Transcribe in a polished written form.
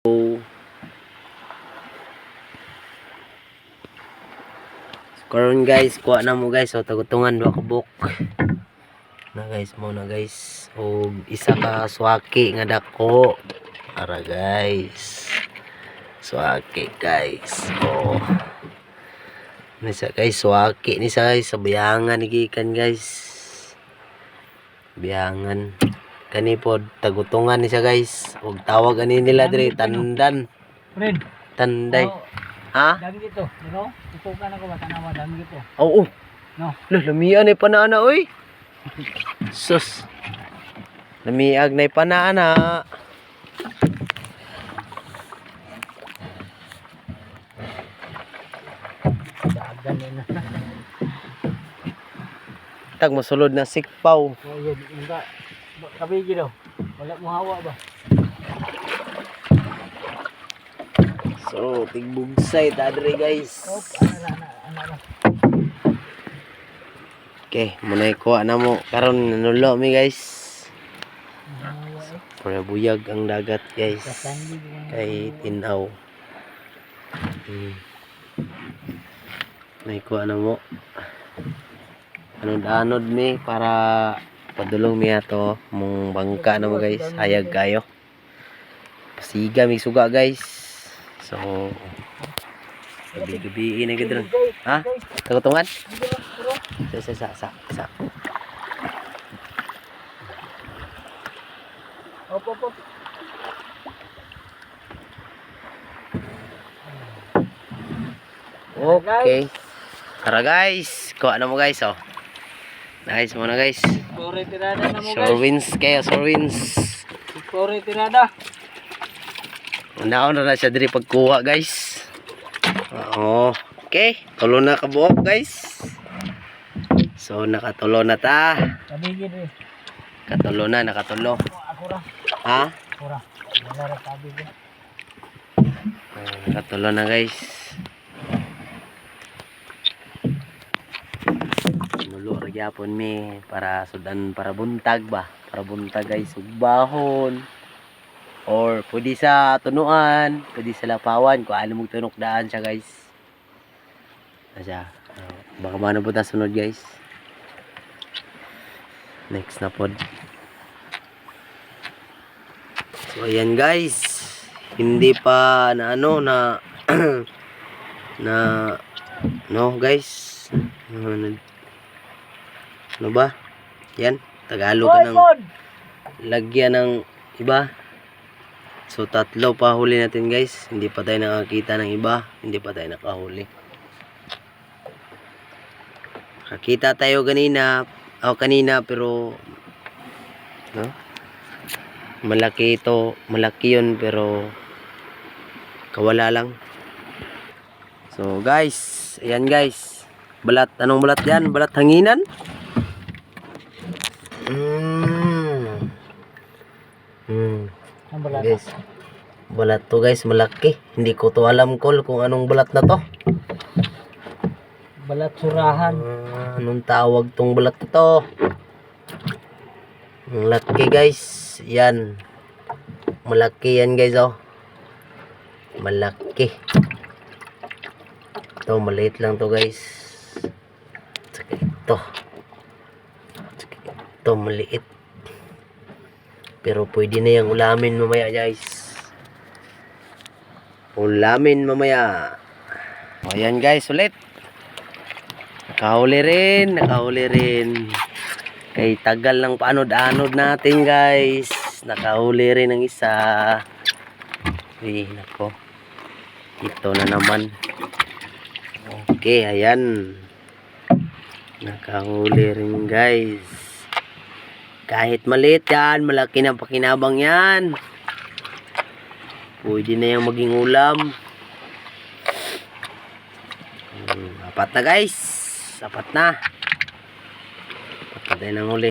Karon guys, kuha na mo guys. O tagutungan dua ka buk. Na guys, mo na guys. O isa ka swaki nga dako. Ara guys. Swaki guys. O. Nisa guys, swaki ni sa guys. Sa biyangan ni gikan guys. Biyangan. Kani pod tagutungan ni siya guys. Og tawag ani nila diri tandan. Tanday. Ha? Dami dito, no? Tutukan ako ba tanawa dami dito. Oo. No. Lamian ay panana oy. Sus. Lamiag na panana. Dagan na. Tag masulod na sikpaw. Oh, yun, nga. Kabigi daw. Wala mo hawa ba? So, tigbugsay tadre guys. Oh, ana. Okay, muna ikuha na mo. Karon nanulo mi guys. Para buyag ang dagat guys. Kay tinaw. Naikuha na mo. Anod-anod mi para padulong mi ato mong bangka na mo guys. Hayag kayo. Pasiga mi suga guys. So, gabi-gabi ini gidron. Ha? Tagutungan? Sa. Op. Okay. Tara guys, kuha na mo guys oh. Nice mo na guys. Sorry tirada na mo guys. Sure wins kayo, sure wins. Sorry tirada. Naon na siya diri pagkuha guys. Oo. Okay, tulo na kabuok guys. So nakatulo na ta. Kabigi rin. Katulo na, nakatulo. Ako ra. Ha? Ako ra. Wala ra kabigi. Nakatulo na guys. Nulo ra gyapon mi para sudan para buntag ba? Para buntag guys, ugbahon. Or pwede sa tunuan, pwede sa lapawan, kung alam mong tunok daan siya guys. Asya, baka mano po ta sunod guys. Next na pod. So ayan guys, hindi pa na ano na na no guys. Ano ba? Yan, Tagalog ng lagyan ng iba. So tatlo pa huli natin guys. Hindi pa tayo nakakita ng iba. Hindi pa tayo nakahuli. Nakakita tayo kanina pero no? Malaki ito. Malaki yun pero kawala lang. So guys, ayan guys. Balat, anong balat yan? Balat hanginan? Ang balat. Guys, balat to guys, malaki. Hindi ko to alam kung anong balat na to. Balat surahan. Anong tawag tong balat na to? Malaki guys. Yan. Malaki yan guys oh. Malaki. Ito maliit lang to guys. Saka ito. Ito maliit. Pero pwede na yung ulamin mamaya guys. Ulamin mamaya. O yan guys ulit. Nakahuli rin. Kay tagal ng paanod-anod natin guys. Nakahuli rin ng isa. Uy nako. Ito na naman. Okay ayan. Nakahuli rin guys. Kahit maliit yan, malaki na pakinabang yan. Pwede na yung maging ulam. Apat na guys. Apat na. Apat na ng huli.